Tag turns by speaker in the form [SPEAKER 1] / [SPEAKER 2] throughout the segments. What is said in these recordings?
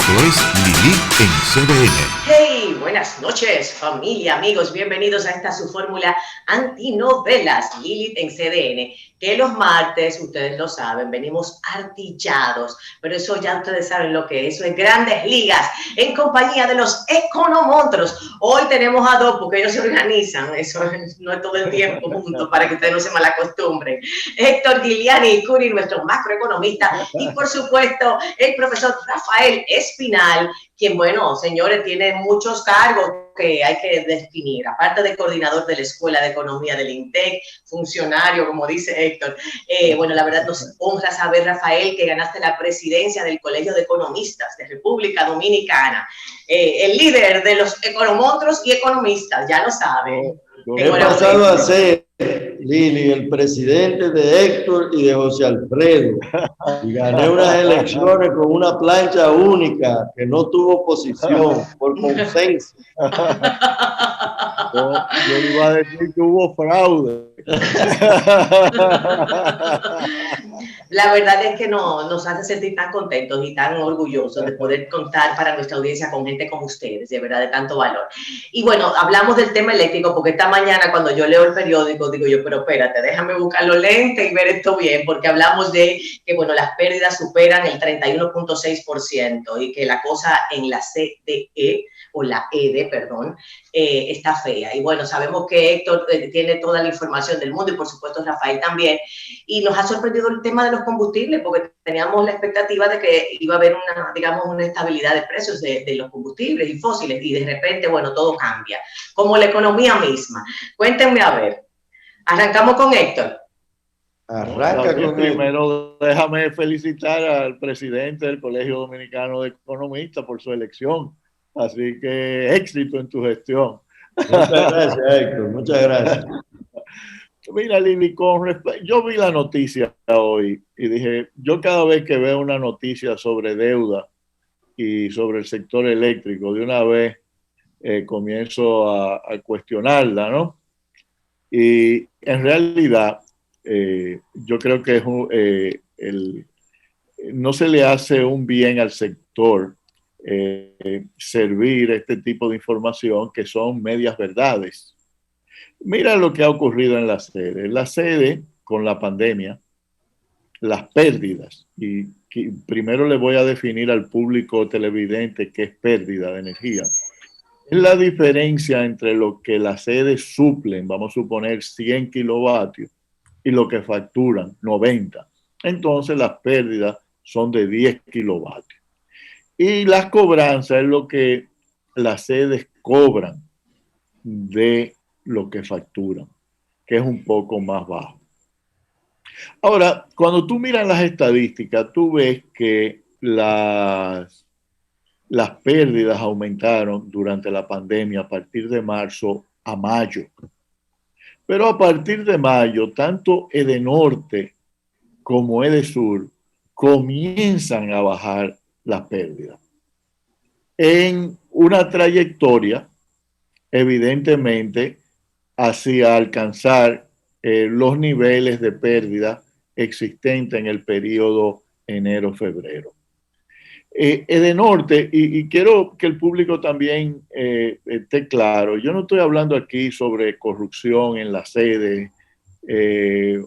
[SPEAKER 1] Esto es Lilith en CDN.
[SPEAKER 2] Hey, buenas noches, familia, amigos. Bienvenidos a esta su fórmula antinovelas, Lilith en CDN. Que los martes, ustedes lo saben, venimos artillados, pero eso ya ustedes saben lo que es. Eso es Grandes Ligas, en compañía de los Economontros. Hoy tenemos a dos, porque ellos se organizan, eso no es todo el tiempo juntos, para que ustedes no se malacostumbren. Héctor Giuliani Curi, nuestro macroeconomista, y por supuesto, el profesor Rafael Espinal, quien, bueno, señores, tiene muchos cargos que hay que definir, aparte de coordinador de la Escuela de Economía del INTEC, funcionario, como dice Héctor. Bueno, la verdad nos honra saber, Rafael, que ganaste la presidencia del Colegio de Economistas de República Dominicana, el líder de los economontros y economistas, ya lo saben.
[SPEAKER 3] He pasado a ser, Lili, el presidente de Héctor y de José Alfredo, y gané unas elecciones con una plancha única que no tuvo oposición, por consenso.
[SPEAKER 4] Yo iba a decir que hubo fraude.
[SPEAKER 2] La verdad es que nos hace sentir tan contentos y tan orgullosos de poder contar para nuestra audiencia con gente como ustedes, de verdad, de tanto valor. Y bueno, hablamos del tema eléctrico porque esta mañana cuando yo leo el periódico digo yo, pero espérate, déjame buscar los lentes y ver esto bien, porque hablamos de que, bueno, las pérdidas superan el 31.6% y que la cosa en la CDE, o la EDE, perdón, está fea. Y bueno, sabemos que Héctor tiene toda la información del mundo y por supuesto Rafael también. Y nos ha sorprendido el tema de los combustibles porque teníamos la expectativa de que iba a haber una estabilidad de precios de los combustibles y fósiles y de repente, bueno, todo cambia. Como la economía misma. Cuéntenme a ver. Arrancamos con Héctor.
[SPEAKER 3] Arranca con
[SPEAKER 4] primero, déjame felicitar al presidente del Colegio Dominicano de Economistas por su elección. Así que éxito en tu gestión.
[SPEAKER 3] Muchas gracias, Héctor. Muchas gracias.
[SPEAKER 4] Mira, Lili, yo vi la noticia hoy y dije, yo cada vez que veo una noticia sobre deuda y sobre el sector eléctrico, de una vez comienzo a cuestionarla, ¿no? Y en realidad, yo creo que no se le hace un bien al sector servir este tipo de información que son medias verdades. Mira lo que ha ocurrido en la sede. En la sede, con la pandemia, las pérdidas, y primero le voy a definir al público televidente qué es pérdida de energía. Es la diferencia entre lo que las sedes suplen, vamos a suponer 100 kilovatios, y lo que facturan 90. Entonces las pérdidas son de 10 kilovatios. Y las cobranzas es lo que las sedes cobran de lo que facturan, que es un poco más bajo. Ahora, cuando tú miras las estadísticas, tú ves que las pérdidas aumentaron durante la pandemia a partir de marzo a mayo. Pero a partir de mayo, tanto Edenorte como Edesur comienzan a bajar las pérdidas. En una trayectoria, evidentemente, hacia alcanzar los niveles de pérdida existentes en el periodo enero-febrero. Edenorte, y quiero que el público también esté claro, yo no estoy hablando aquí sobre corrupción en la sede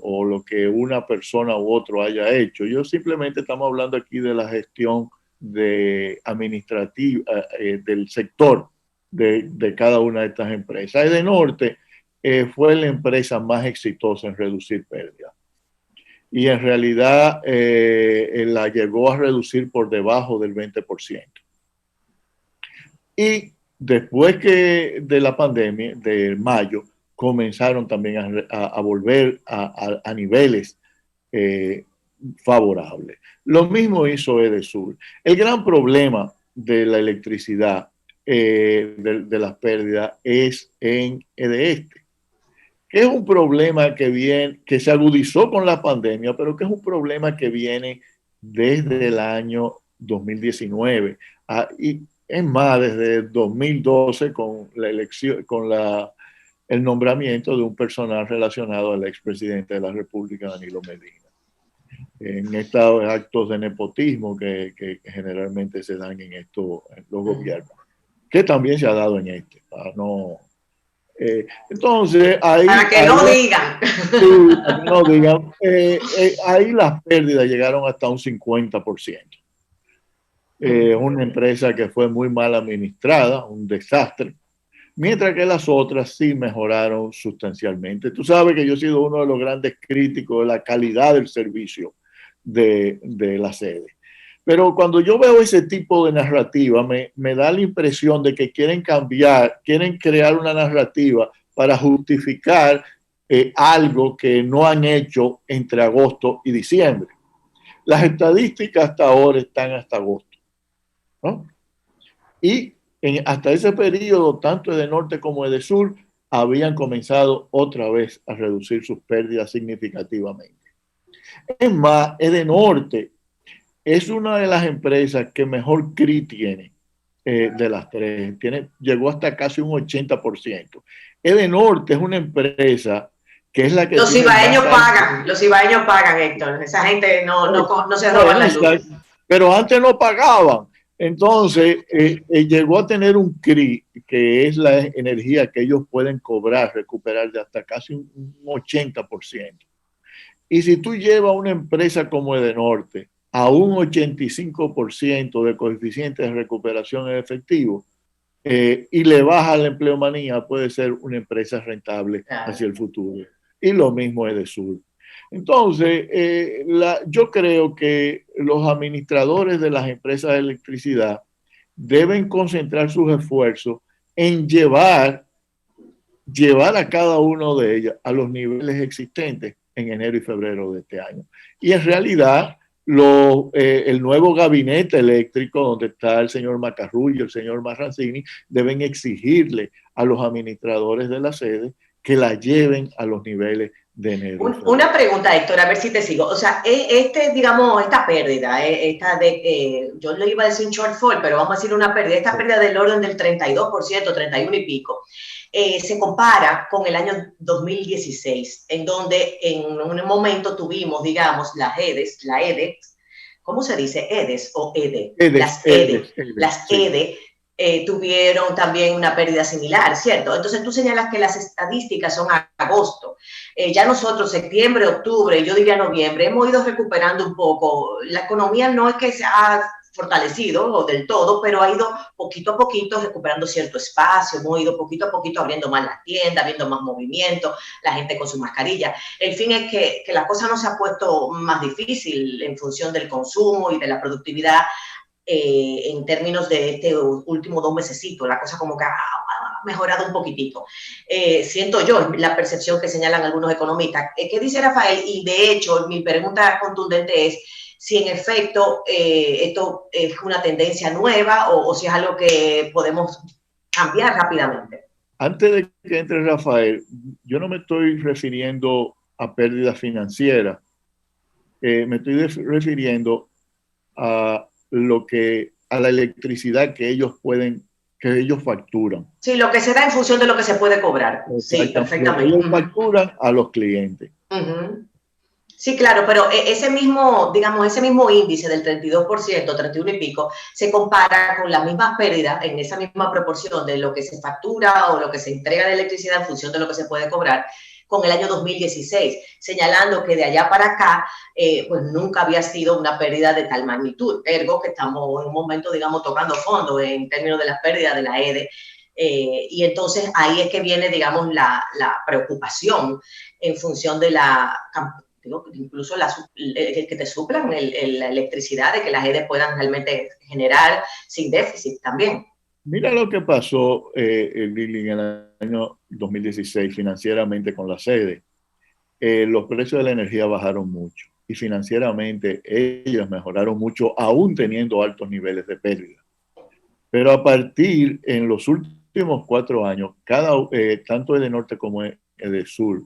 [SPEAKER 4] o lo que una persona u otro haya hecho. Yo simplemente estamos hablando aquí de la gestión administrativa del sector de cada una de estas empresas. Edenorte fue la empresa más exitosa en reducir pérdidas. Y en realidad la llegó a reducir por debajo del 20%. Y después de la pandemia, de mayo, comenzaron también a volver a niveles favorables. Lo mismo hizo Edesur. El gran problema de la electricidad, de las pérdidas, es en Edeeste, que es un problema que se agudizó con la pandemia, pero que es un problema que viene desde el año 2019. Y es más, desde 2012 con la elección, con el nombramiento de un personal relacionado al expresidente de la República, Danilo Medina. en estos actos de nepotismo que generalmente se dan en los gobiernos, que también se ha dado en para no... entonces,
[SPEAKER 2] Para que no digan.
[SPEAKER 4] Sí, para que no digan, ahí las pérdidas llegaron hasta un 50%. Una empresa que fue muy mal administrada, un desastre, mientras que las otras sí mejoraron sustancialmente. Tú sabes que yo he sido uno de los grandes críticos de la calidad del servicio de la sede. Pero cuando yo veo ese tipo de narrativa, me da la impresión de que quieren cambiar, quieren crear una narrativa para justificar algo que no han hecho entre agosto y diciembre. Las estadísticas hasta ahora están hasta agosto, ¿no? Y hasta ese periodo, tanto Edenorte como Edesur habían comenzado otra vez a reducir sus pérdidas significativamente. Es más, Edenorte es una de las empresas que mejor CRI tiene de las tres. Llegó hasta casi un 80%. Edenorte es una empresa que es la que...
[SPEAKER 2] Los ibaeños pagan, Héctor. Esa gente no se roba la luz.
[SPEAKER 4] Pero antes no pagaban. Entonces, llegó a tener un CRI, que es la energía que ellos pueden cobrar, recuperar de hasta casi un 80%. Y si tú llevas una empresa como Edenorte a un 85% de coeficiente de recuperación en efectivo y le baja la empleomanía, puede ser una empresa rentable hacia el futuro. Y lo mismo Edesur. Entonces, yo creo que los administradores de las empresas de electricidad deben concentrar sus esfuerzos en llevar a cada uno de ellas a los niveles existentes en enero y febrero de este año. Y en realidad, el nuevo gabinete eléctrico, donde está el señor Macarrullo y el señor Marrancini, deben exigirle a los administradores de la sede que la lleven a los niveles de enero.
[SPEAKER 2] Una pregunta, Héctor, a ver si te sigo. O sea, esta pérdida, yo le iba a decir un shortfall, pero vamos a decir una pérdida, esta pérdida del orden del 32%, 31 y pico, se compara con el año 2016, en donde en un momento tuvimos, digamos, las EDES, ¿cómo se dice? ¿EDES o EDE? Las EDE tuvieron también una pérdida similar, ¿cierto? Entonces tú señalas que las estadísticas son a agosto. Ya nosotros, septiembre, octubre, yo diría noviembre, hemos ido recuperando un poco. La economía no es que se ha fortalecido o del todo, pero ha ido poquito a poquito recuperando cierto espacio, hemos ido poquito a poquito abriendo más las tiendas, viendo más movimiento, la gente con su mascarilla. El fin es que la cosa no se ha puesto más difícil en función del consumo y de la productividad en términos de este último 2 mesecitos, la cosa como que ha mejorado un poquitito. Siento yo, la percepción que señalan algunos economistas. ¿Qué dice Rafael? Y de hecho, mi pregunta contundente es si en efecto esto es una tendencia nueva o si es algo que podemos cambiar rápidamente.
[SPEAKER 4] Antes de que entre Rafael, yo no me estoy refiriendo a pérdidas financieras, me estoy refiriendo a la electricidad que ellos facturan.
[SPEAKER 2] Sí, lo que se da en función de lo que se puede cobrar. Sí, perfectamente.
[SPEAKER 4] Ellos facturan a los clientes.
[SPEAKER 2] Sí, claro, pero ese mismo índice del 32%, 31 y pico, se compara con las mismas pérdidas en esa misma proporción de lo que se factura o lo que se entrega de electricidad en función de lo que se puede cobrar con el año 2016, señalando que de allá para acá, pues nunca había sido una pérdida de tal magnitud, ergo que estamos en un momento, digamos, tocando fondo en términos de las pérdidas de la EDE, y entonces ahí es que viene, digamos, la preocupación en función de incluso que te suplan la electricidad, de que las EDE puedan realmente generar sin déficit también.
[SPEAKER 4] Mira lo que pasó, Lili, en el año 2016 financieramente con la sede. Los precios de la energía bajaron mucho y financieramente ellos mejoraron mucho, aún teniendo altos niveles de pérdida. Pero a partir, en los últimos 4 años, tanto Edenorte como Edesur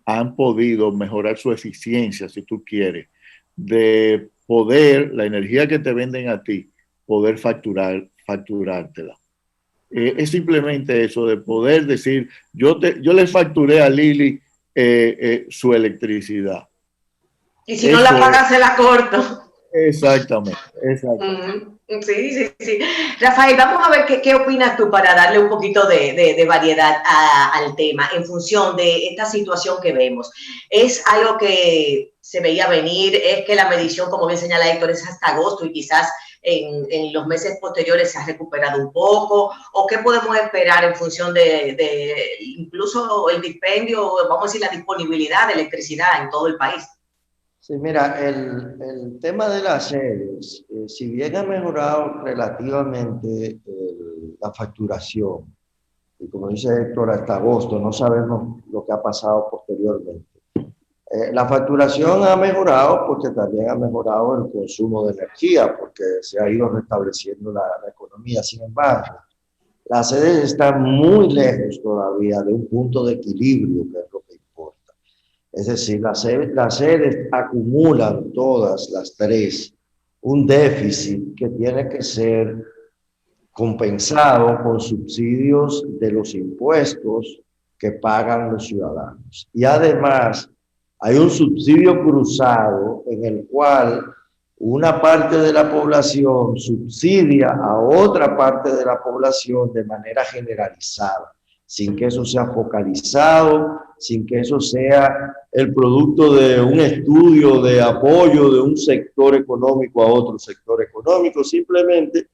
[SPEAKER 4] han podido mejorar su eficiencia, si tú quieres, de poder, la energía que te venden a ti, poder facturártela. Es simplemente eso de poder decir, yo le facturé a Lili su electricidad.
[SPEAKER 2] Y si no la pagas, se la corto.
[SPEAKER 4] Exactamente.
[SPEAKER 2] Sí, sí, sí. Rafael, vamos a ver qué opinas tú para darle un poquito de variedad al tema en función de esta situación que vemos. ¿Es algo que se veía venir? ¿Es que la medición, como bien señala Héctor, es hasta agosto y quizás en los meses posteriores se ha recuperado un poco? ¿O qué podemos esperar en función de incluso el dispendio, vamos a decir, la disponibilidad de electricidad en todo el país?
[SPEAKER 3] Sí, mira, el tema de las sedes, si bien ha mejorado relativamente la facturación, y como dice Héctor, hasta agosto, no sabemos lo que ha pasado posteriormente. La facturación ha mejorado porque también ha mejorado el consumo de energía, porque se ha ido restableciendo la economía. Sin embargo, las sedes están muy lejos todavía de un punto de equilibrio, que es lo que importa. Es decir, las sedes acumulan todas las tres un déficit que tiene que ser compensado con subsidios de los impuestos que pagan los ciudadanos. Y además hay un subsidio cruzado en el cual una parte de la población subsidia a otra parte de la población de manera generalizada, sin que eso sea focalizado, sin que eso sea el producto de un estudio de apoyo de un sector económico a otro sector económico. Simplemente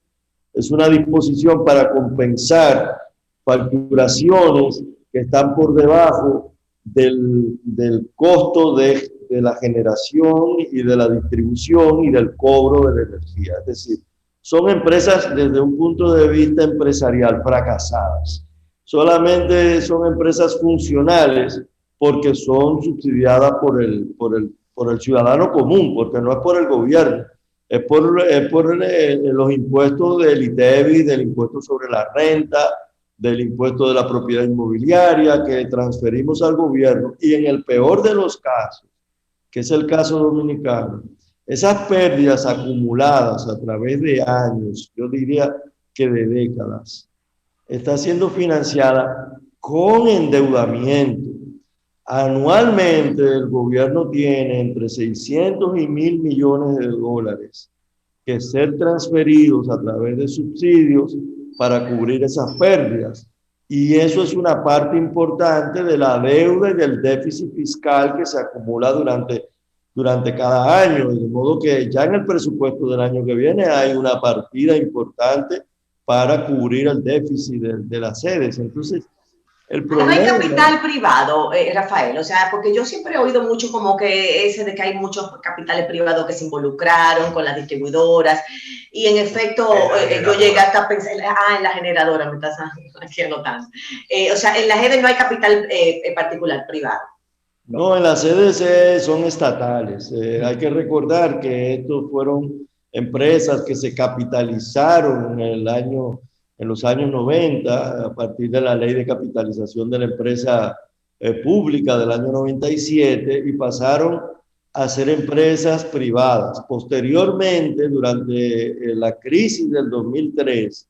[SPEAKER 3] es una disposición para compensar facturaciones que están por debajo del costo de la generación y de la distribución y del cobro de la energía. Es decir, son empresas desde un punto de vista empresarial fracasadas. Solamente son empresas funcionales porque son subsidiadas por el ciudadano común, porque no es por el gobierno, es por los impuestos del ITEVI, del impuesto sobre la renta, del impuesto de la propiedad inmobiliaria que transferimos al gobierno. Y en el peor de los casos, que es el caso dominicano, esas pérdidas acumuladas a través de años, yo diría que de décadas, está siendo financiada con endeudamiento. Anualmente el gobierno tiene entre 600 y 1.000 millones de dólares que ser transferidos a través de subsidios para cubrir esas pérdidas. Y eso es una parte importante de la deuda y del déficit fiscal que se acumula durante cada año. De modo que ya en el presupuesto del año que viene hay una partida importante para cubrir el déficit de las sedes. Entonces, el problema...
[SPEAKER 2] No hay capital privado, Rafael, o sea, porque yo siempre he oído mucho como que ese de que hay muchos capitales privados que se involucraron con las distribuidoras y en efecto yo llegué hasta pensar, en la generadora, me estás aquí anotando. O sea, en la sede no hay capital particular privado.
[SPEAKER 3] No, en las sedes son estatales. Hay que recordar que estos fueron empresas que se capitalizaron en los años 90, a partir de la ley de capitalización de la empresa pública del año 97, y pasaron a ser empresas privadas. Posteriormente, durante la crisis del 2003,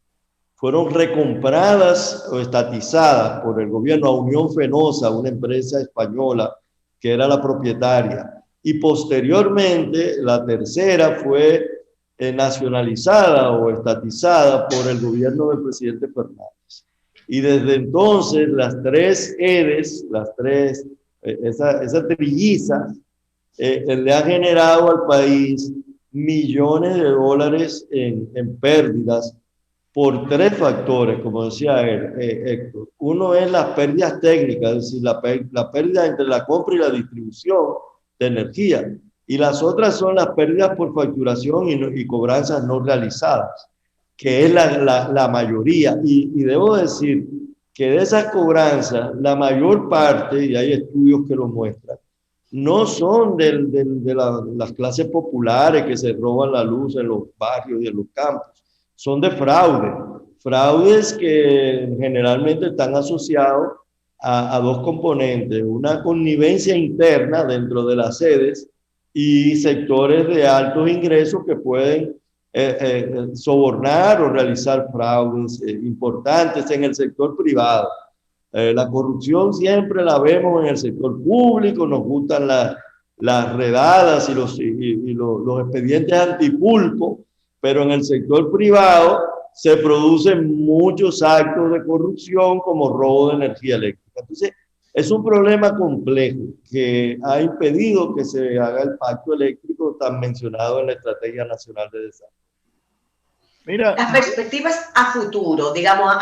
[SPEAKER 3] fueron recompradas o estatizadas por el gobierno a Unión Fenosa, una empresa española que era la propietaria. Y posteriormente, la tercera fue nacionalizada o estatizada por el gobierno del presidente Fernández. Y desde entonces las tres EDES, esa trilliza, le ha generado al país millones de dólares en pérdidas por tres factores, como decía Héctor. Uno es las pérdidas técnicas, es decir, la pérdida entre la compra y la distribución de energía. Y las otras son las pérdidas por facturación y cobranzas no realizadas, que es la mayoría. Y debo decir que de esas cobranzas, la mayor parte, y hay estudios que lo muestran, no son de las clases populares que se roban la luz en los barrios y en los campos, son de fraudes que generalmente están asociados a dos componentes: una connivencia interna dentro de las sedes y sectores de altos ingresos que pueden sobornar o realizar fraudes importantes en el sector privado. La corrupción siempre la vemos en el sector público, nos gustan las redadas y los expedientes antipulpo, pero en el sector privado se producen muchos actos de corrupción como robo de energía eléctrica. Entonces, es un problema complejo que ha impedido que se haga el pacto eléctrico tan mencionado en la Estrategia Nacional de Desarrollo.
[SPEAKER 4] Mira,
[SPEAKER 2] las perspectivas a futuro, digamos,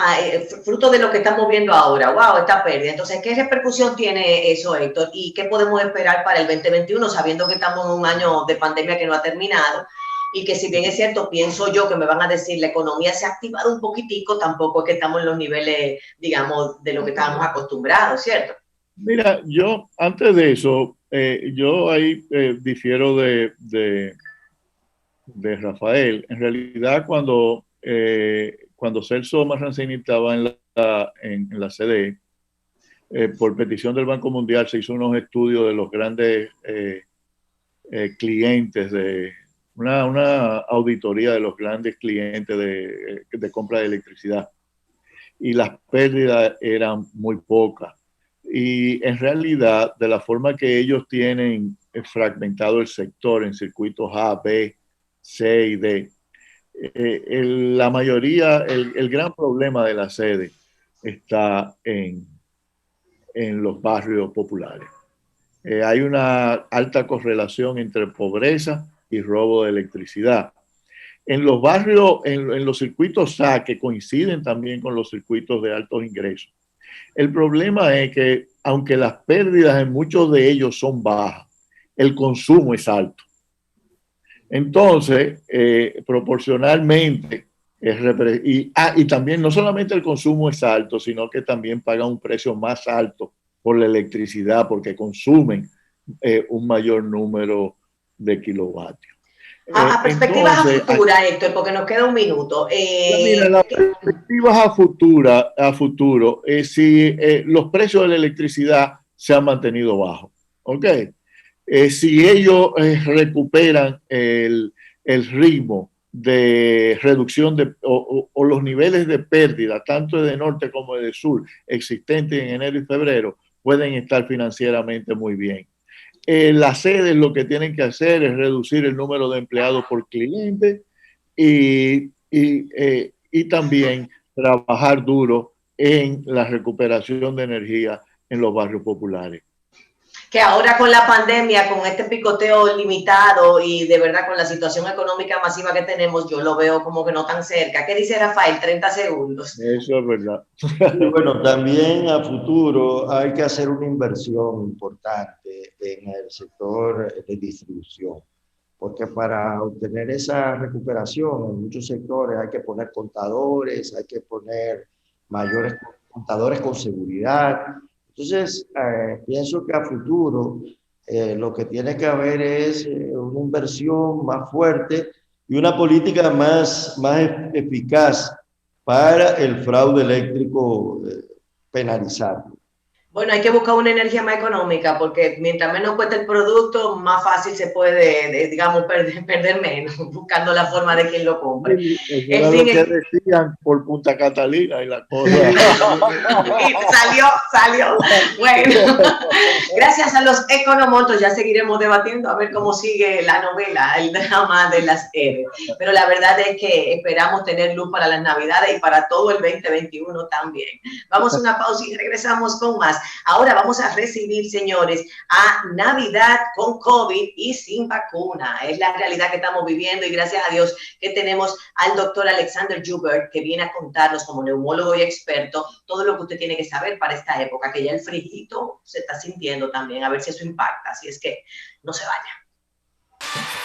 [SPEAKER 2] fruto de lo que estamos viendo ahora, wow, esta pérdida. Entonces, ¿qué repercusión tiene eso, Héctor? ¿Y qué podemos esperar para el 2021, sabiendo que estamos en un año de pandemia que no ha terminado? Y que si bien es cierto, pienso yo que me van a decir la economía se ha activado un poquitico, tampoco es que estamos en los niveles, digamos, de lo que estábamos acostumbrados, ¿cierto?
[SPEAKER 4] mira, yo antes de eso, yo ahí difiero de Rafael. En realidad, cuando Celso Marrancini estaba en la CDE, por petición del Banco Mundial se hizo unos estudios de los grandes clientes, una auditoría de los grandes clientes de compra de electricidad, y las pérdidas eran muy pocas. Y en realidad, de la forma que ellos tienen fragmentado el sector en circuitos A, B, C y D, la mayoría, el gran problema de la sede está en los barrios populares. Hay una alta correlación entre pobreza y robo de electricidad. En los barrios, en los circuitos A, que coinciden también con los circuitos de altos ingresos, el problema es que, aunque las pérdidas en muchos de ellos son bajas, el consumo es alto. Entonces, proporcionalmente, y también no solamente el consumo es alto, sino que también pagan un precio más alto por la electricidad, porque consumen un mayor número de kilovatios.
[SPEAKER 2] A perspectivas a futura, Héctor, porque nos queda un minuto.
[SPEAKER 4] Mira, las perspectivas a futuro, si los precios de la electricidad se han mantenido bajos, ¿ok? Si ellos recuperan el ritmo de reducción o los niveles de pérdida, tanto de norte como de sur, existentes en enero y febrero, pueden estar financieramente muy bien. Las sedes lo que tienen que hacer es reducir el número de empleados por cliente y también trabajar duro en la recuperación de energía en los barrios populares.
[SPEAKER 2] Que ahora con la pandemia, con este picoteo limitado y de verdad con la situación económica masiva que tenemos, yo lo veo como que no tan cerca. ¿Qué dice Rafael? 30 segundos.
[SPEAKER 4] Eso es verdad.
[SPEAKER 3] Y bueno, también a futuro hay que hacer una inversión importante en el sector de distribución, porque para obtener esa recuperación en muchos sectores hay que poner contadores, hay que poner mayores contadores con seguridad. Entonces, pienso que a futuro lo que tiene que haber es una inversión más fuerte y una política más eficaz para el fraude eléctrico penalizarlo.
[SPEAKER 2] Bueno, hay que buscar una energía más económica, porque mientras menos cuesta el producto, más fácil se puede, digamos, perder menos, buscando la forma de quien lo compre.
[SPEAKER 4] Eso es lo que decían por Punta Catalina y la cosa.
[SPEAKER 2] Y salió. Bueno, gracias a los economontos ya seguiremos debatiendo a ver cómo sigue la novela, el drama de las ERE. Pero la verdad es que esperamos tener luz para las Navidades y para todo el 2021 también. Vamos a una pausa y regresamos con más. Ahora vamos a recibir, señores, a Navidad con COVID y sin vacuna. Es la realidad que estamos viviendo y gracias a Dios que tenemos al doctor Alexander Joubert, que viene a contarnos como neumólogo y experto todo lo que usted tiene que saber para esta época, que ya el frijito se está sintiendo también, a ver si eso impacta. Así es que no se vaya.